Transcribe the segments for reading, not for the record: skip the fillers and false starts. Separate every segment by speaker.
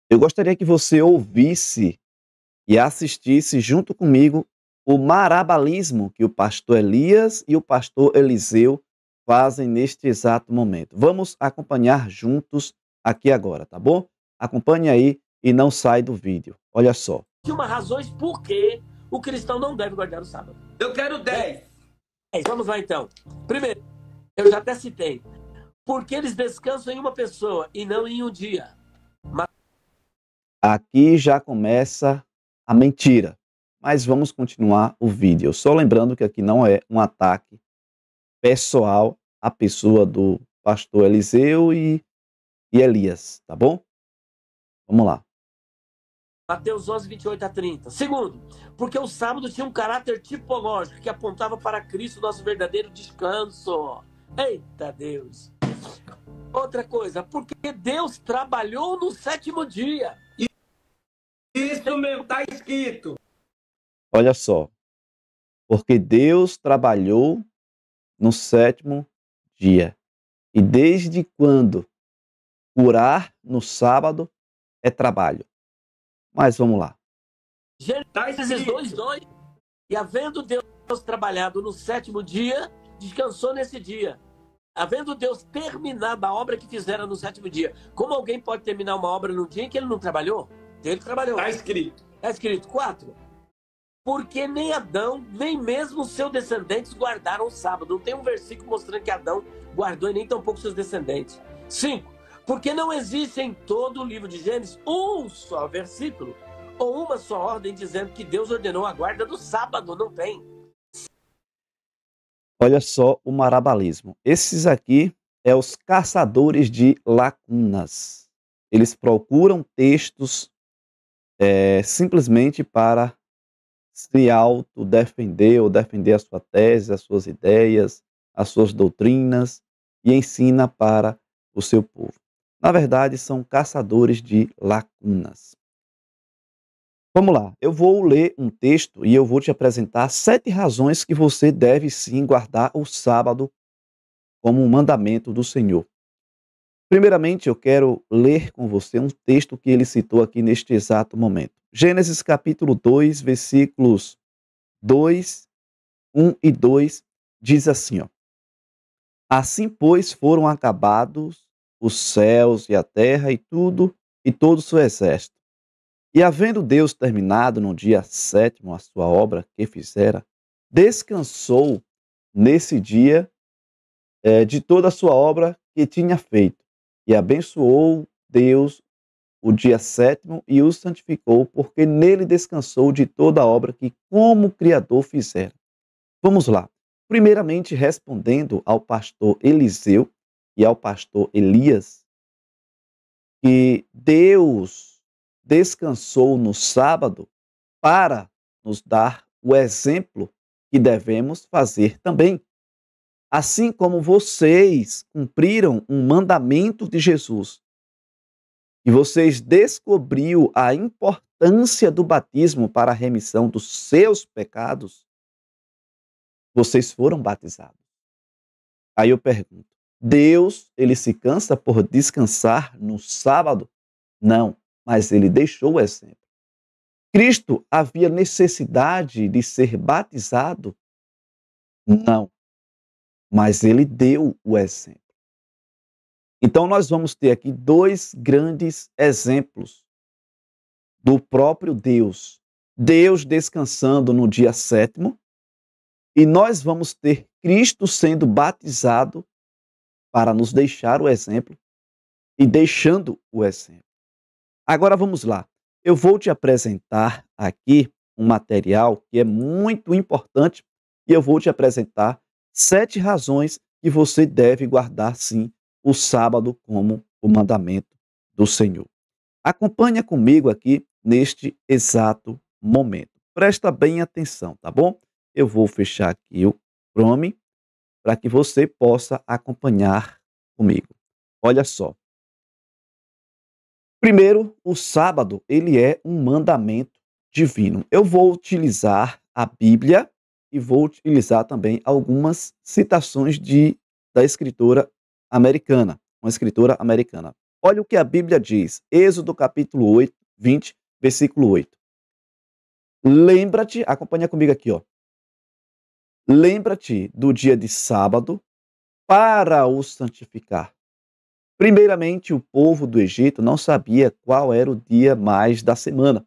Speaker 1: Eu gostaria que você ouvisse e assistisse junto comigo o marabalismo que o pastor Elias e o pastor Eliseu fazem neste exato momento. Vamos acompanhar juntos aqui agora, tá bom? Acompanhe aí e não sai do vídeo. Olha só.
Speaker 2: De uma razões por que o cristão não deve guardar o sábado.
Speaker 3: Eu quero 10.
Speaker 2: Vamos lá então. Primeiro, eu já até citei. Porque eles descansam em uma pessoa e não em um dia.
Speaker 1: Aqui já começa a mentira. Mas vamos continuar o vídeo. Só lembrando que aqui não é um ataque pessoal à pessoa do pastor Eliseu e Elias, tá bom? Vamos lá.
Speaker 2: Mateus 11, 28 a 30. Segundo, porque o sábado tinha um caráter tipológico que apontava para Cristo, nosso verdadeiro descanso. Eita Deus! Outra coisa, porque Deus trabalhou no sétimo dia.
Speaker 3: Isso mesmo, está escrito.
Speaker 1: Olha só. Porque Deus trabalhou no sétimo dia. E desde quando curar no sábado é trabalho? Mas vamos lá.
Speaker 2: Gênesis 2:2. E havendo Deus trabalhado no sétimo dia, descansou nesse dia. Havendo Deus terminado a obra que fizera no sétimo dia. Como alguém pode terminar uma obra num dia em que ele não trabalhou? Ele trabalhou.
Speaker 3: Está escrito.
Speaker 2: Está escrito. 4. Porque nem Adão, nem mesmo seus descendentes guardaram o sábado. Não tem um versículo mostrando que Adão guardou e nem tampouco seus descendentes. 5. Porque não existe em todo o livro de Gênesis um só versículo ou uma só ordem dizendo que Deus ordenou a guarda do sábado. Não tem.
Speaker 1: Olha só o marabalismo. Esses aqui é os caçadores de lacunas. Eles procuram textos simplesmente para se autodefender ou defender a sua tese, as suas ideias, as suas doutrinas e ensina para o seu povo. Na verdade, são caçadores de lacunas. Vamos lá, eu vou ler um texto e eu vou te apresentar 7 razões que você deve sim guardar o sábado como um mandamento do Senhor. Primeiramente, eu quero ler com você um texto que ele citou aqui neste exato momento. Gênesis capítulo 2, versículos 2, 1 e 2, diz assim, ó. Assim, pois, foram acabados os céus e a terra e todo o seu exército. E havendo Deus terminado no dia 7º a sua obra que fizera, descansou nesse dia de toda a sua obra que tinha feito. E abençoou Deus o dia 7º e o santificou, porque nele descansou de toda a obra que como Criador fizera. Vamos lá. Primeiramente, respondendo ao pastor Eliseu e ao pastor Elias, que Deus descansou no sábado para nos dar o exemplo que devemos fazer também. Assim como vocês cumpriram um mandamento de Jesus, e vocês descobriram a importância do batismo para a remissão dos seus pecados, vocês foram batizados. Aí eu pergunto, Deus, ele se cansa por descansar no sábado? Não, mas ele deixou o exemplo. Cristo havia necessidade de ser batizado? Não, mas ele deu o exemplo. Então nós vamos ter aqui 2 grandes exemplos do próprio Deus. Deus descansando no dia 7º e nós vamos ter Cristo sendo batizado para nos deixar o exemplo e deixando o exemplo. Agora vamos lá. Eu vou te apresentar aqui um material que é muito importante e eu vou te apresentar 7 razões que você deve guardar, sim, o sábado como o mandamento do Senhor. Acompanha comigo aqui neste exato momento. Presta bem atenção, tá bom? Eu vou fechar aqui o Chrome para que você possa acompanhar comigo. Olha só. Primeiro, o sábado, ele é um mandamento divino. Eu vou utilizar a Bíblia e vou utilizar também algumas citações da escritora americana, uma escritora americana. Olha o que a Bíblia diz, Êxodo capítulo 8, 20, versículo 8. Lembra-te, acompanha comigo aqui, ó. Lembra-te do dia de sábado para o santificar. Primeiramente, o povo do Egito não sabia qual era o dia mais da semana.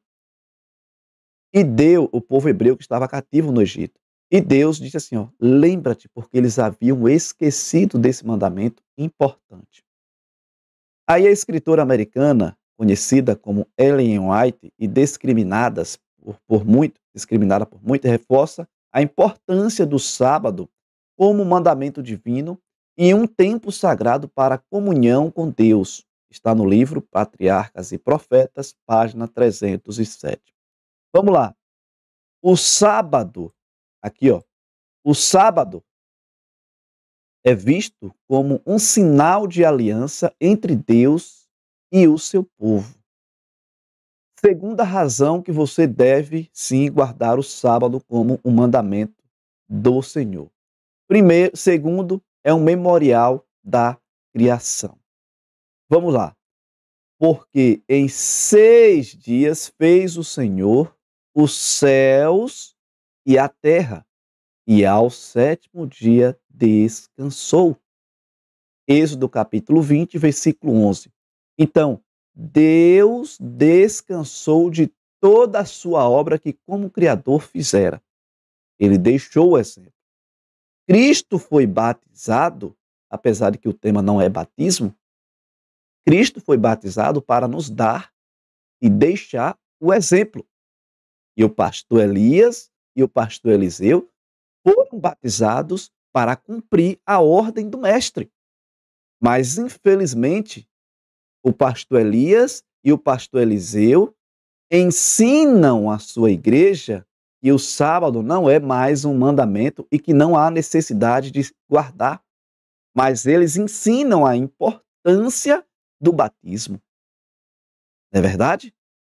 Speaker 1: E deu o povo hebreu que estava cativo no Egito. E Deus disse assim, ó, lembra-te, porque eles haviam esquecido desse mandamento importante. Aí a escritora americana, conhecida como Ellen White e discriminada por muito, reforça a importância do sábado como mandamento divino e um tempo sagrado para a comunhão com Deus. Está no livro Patriarcas e Profetas, página 307. Vamos lá. O sábado, aqui ó, o sábado é visto como um sinal de aliança entre Deus e o seu povo. Segunda razão que você deve sim guardar o sábado como um mandamento do Senhor. Segundo, é um memorial da criação. Vamos lá. Porque em 6 dias fez o Senhor os céus e a terra, e ao 7º dia descansou. Êxodo capítulo 20, versículo 11. Então, Deus descansou de toda a sua obra que como Criador fizera. Ele deixou o exemplo. Cristo foi batizado, apesar de que o tema não é batismo, Cristo foi batizado para nos dar e deixar o exemplo. E o pastor Elias e o pastor Eliseu foram batizados para cumprir a ordem do mestre. Mas, infelizmente, o pastor Elias e o pastor Eliseu ensinam a sua igreja que o sábado não é mais um mandamento e que não há necessidade de guardar. Mas eles ensinam a importância do batismo. Não é verdade?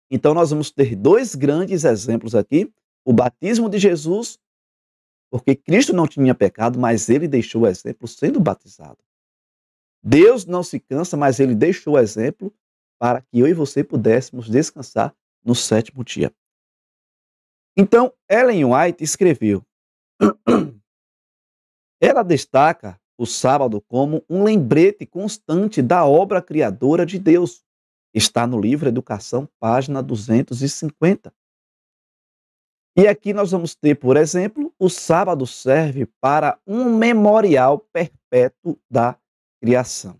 Speaker 1: Então nós vamos ter 2 grandes exemplos aqui. O batismo de Jesus, porque Cristo não tinha pecado, mas ele deixou o exemplo sendo batizado. Deus não se cansa, mas ele deixou o exemplo para que eu e você pudéssemos descansar no 7º dia. Então, Ellen White escreveu, ela destaca o sábado como um lembrete constante da obra criadora de Deus. Está no livro Educação, página 250. E aqui nós vamos ter, por exemplo, o sábado serve para um memorial perpétuo da criação.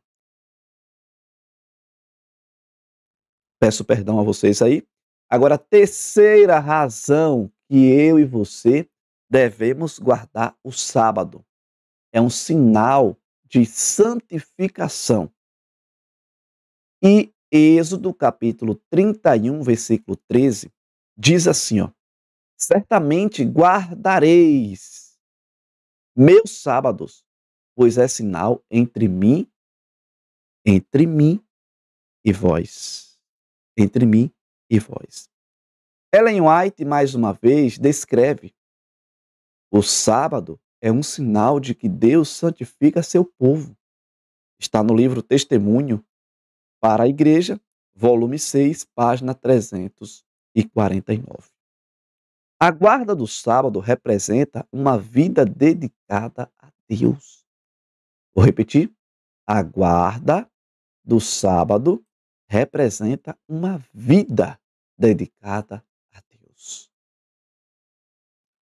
Speaker 1: Peço perdão a vocês aí. Agora, a terceira razão que eu e você devemos guardar o sábado. É um sinal de santificação. E Êxodo capítulo 31, versículo 13, diz assim, ó, certamente guardareis meus sábados, pois é sinal entre mim e vós. Entre mim e vós. Ellen White, mais uma vez, descreve o sábado é um sinal de que Deus santifica seu povo. Está no livro Testemunho para a Igreja, volume 6, página 349. A guarda do sábado representa uma vida dedicada a Deus. Vou repetir. A guarda do sábado representa uma vida dedicada a Deus.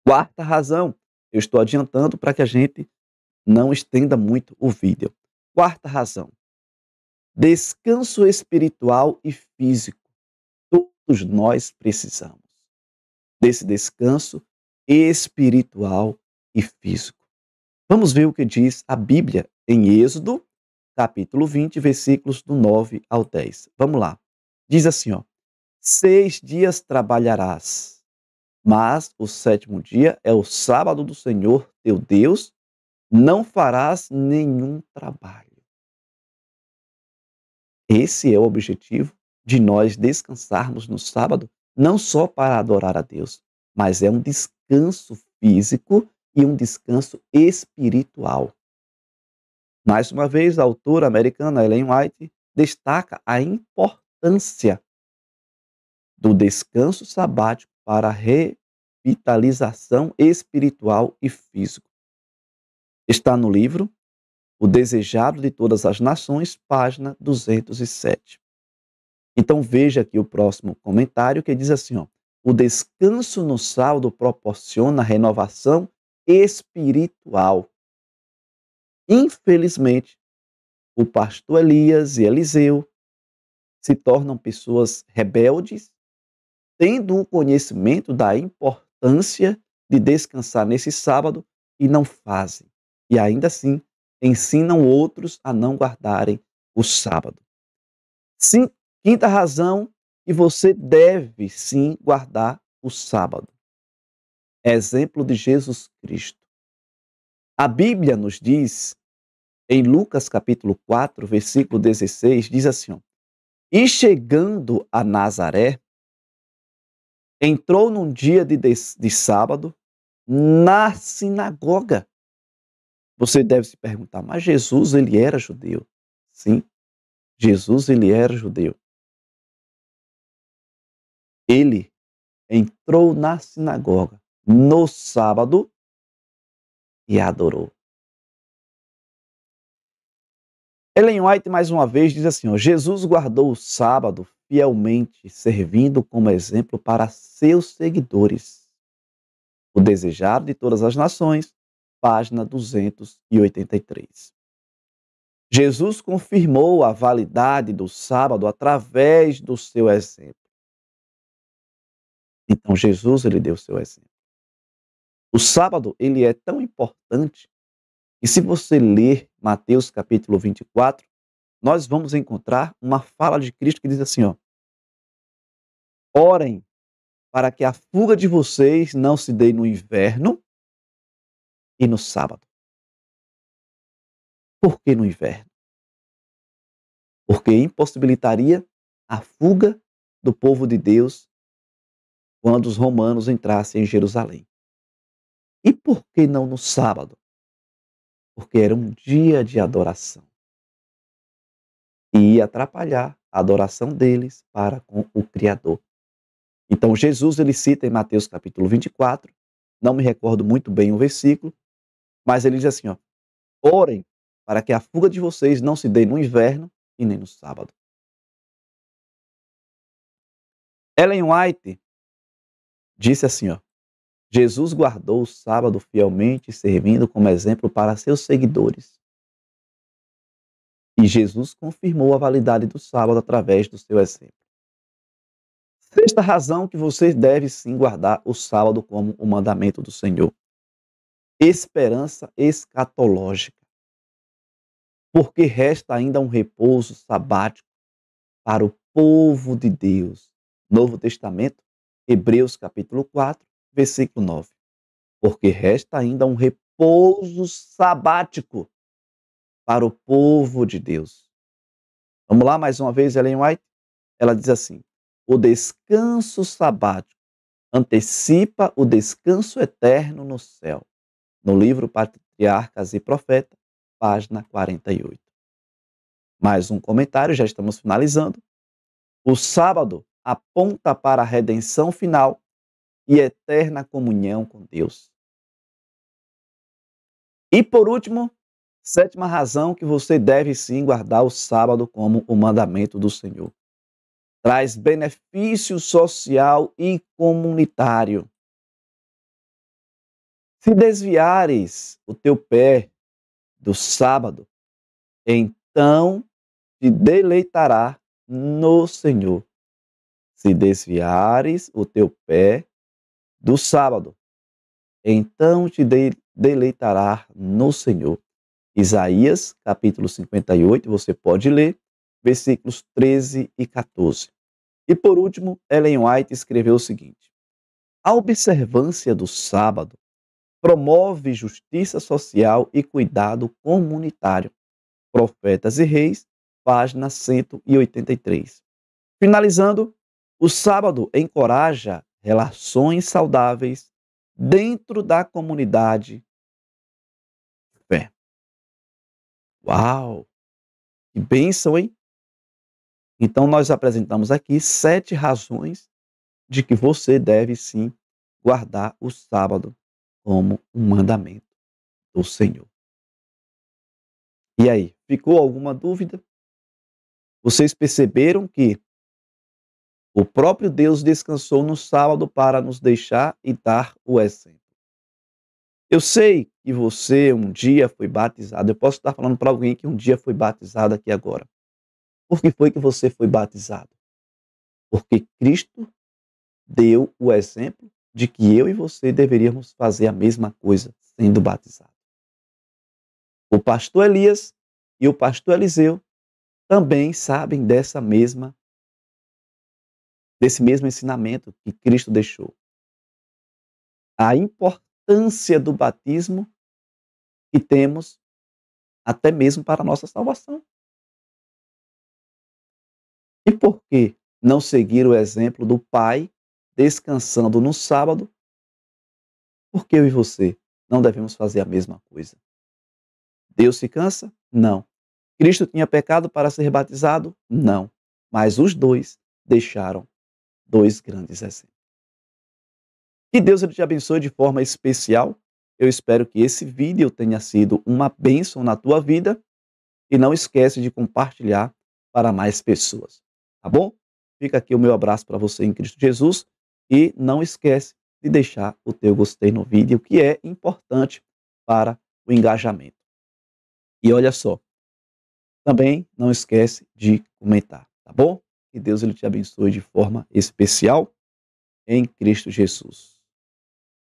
Speaker 1: Quarta razão, eu estou adiantando para que a gente não estenda muito o vídeo. Quarta razão, descanso espiritual e físico. Todos nós precisamos desse descanso espiritual e físico. Vamos ver o que diz a Bíblia em Êxodo, capítulo 20, versículos do 9 ao 10. Vamos lá. Diz assim, ó, 6 dias trabalharás, mas o 7º dia é o sábado do Senhor teu Deus, não farás nenhum trabalho. Esse é o objetivo de nós descansarmos no sábado, não só para adorar a Deus, mas é um descanso físico e um descanso espiritual. Mais uma vez, a autora americana Ellen White destaca a importância do descanso sabático para a revitalização espiritual e física. Está no livro O Desejado de Todas as Nações, página 207. Então veja aqui o próximo comentário que diz assim, ó: o descanso no sábado proporciona renovação espiritual. Infelizmente, o pastor Elias e Eliseu se tornam pessoas rebeldes, tendo o conhecimento da importância de descansar nesse sábado e não fazem. E ainda assim, ensinam outros a não guardarem o sábado. Sim, quinta razão que você deve sim guardar o sábado. Exemplo de Jesus Cristo. A Bíblia nos diz, em Lucas capítulo 4, versículo 16, diz assim, ó: e chegando a Nazaré, entrou num dia de sábado na sinagoga. Você deve se perguntar, mas Jesus, ele era judeu? Sim, Jesus, ele era judeu. Ele entrou na sinagoga no sábado e adorou. Ellen White, mais uma vez, diz assim, ó: Jesus guardou o sábado fielmente, servindo como exemplo para seus seguidores. O Desejado de Todas as Nações, página 283. Jesus confirmou a validade do sábado através do seu exemplo. Então, Jesus, ele deu o seu exemplo. O sábado, ele é tão importante, e se você ler Mateus capítulo 24, nós vamos encontrar uma fala de Cristo que diz assim, ó: orem para que a fuga de vocês não se dê no inverno e no sábado. Por que no inverno? Porque impossibilitaria a fuga do povo de Deus quando os romanos entrassem em Jerusalém. E por que não no sábado? Porque era um dia de adoração. E ia atrapalhar a adoração deles para com o Criador. Então Jesus, ele cita em Mateus capítulo 24, não me recordo muito bem o versículo, mas ele diz assim, ó: orem para que a fuga de vocês não se dê no inverno e nem no sábado. Ellen White disse assim, ó: Jesus guardou o sábado fielmente, servindo como exemplo para seus seguidores. E Jesus confirmou a validade do sábado através do seu exemplo. Sexta razão que você deve sim guardar o sábado como o mandamento do Senhor: esperança escatológica. Porque resta ainda um repouso sabático para o povo de Deus. Novo Testamento, Hebreus capítulo 4, versículo 9. Porque resta ainda um repouso sabático para o povo de Deus. Vamos lá, mais uma vez, Ellen White? Ela diz assim: o descanso sabático antecipa o descanso eterno no céu. No livro Patriarcas e Profetas, página 48. Mais um comentário, já estamos finalizando. O sábado aponta para a redenção final e eterna comunhão com Deus. E por último, sétima razão que você deve sim guardar o sábado como o mandamento do Senhor: traz benefício social e comunitário. Se desviares o teu pé do sábado, então te deleitará no Senhor. Se desviares o teu pé do sábado, então te deleitará no Senhor. Isaías, capítulo 58, você pode ler, versículos 13 e 14. E por último, Ellen White escreveu o seguinte: a observância do sábado promove justiça social e cuidado comunitário. Profetas e Reis, página 183. Finalizando, o sábado encoraja relações saudáveis dentro da comunidade de fé. Uau! Que bênção, hein? Então, nós apresentamos aqui 7 razões de que você deve sim guardar o sábado como um mandamento do Senhor. E aí, ficou alguma dúvida? Vocês perceberam que o próprio Deus descansou no sábado para nos deixar e dar o exemplo. Eu sei que você um dia foi batizado. Eu posso estar falando para alguém que um dia foi batizado aqui agora. Por que foi que você foi batizado? Porque Cristo deu o exemplo de que eu e você deveríamos fazer a mesma coisa sendo batizado. O pastor Elias e o pastor Eliseu também sabem desse mesmo ensinamento que Cristo deixou. A importância do batismo que temos até mesmo para a nossa salvação. E por que não seguir o exemplo do Pai descansando no sábado? Porque eu e você não devemos fazer a mesma coisa. Deus se cansa? Não. Cristo tinha pecado para ser batizado? Não. Mas os dois deixaram 2 grandes exemplos. Que Deus te abençoe de forma especial. Eu espero que esse vídeo tenha sido uma bênção na tua vida e não esquece de compartilhar para mais pessoas, tá bom? Fica aqui o meu abraço para você em Cristo Jesus e não esquece de deixar o teu gostei no vídeo, que é importante para o engajamento. E olha só, também não esquece de comentar, tá bom? Que Deus te abençoe de forma especial em Cristo Jesus.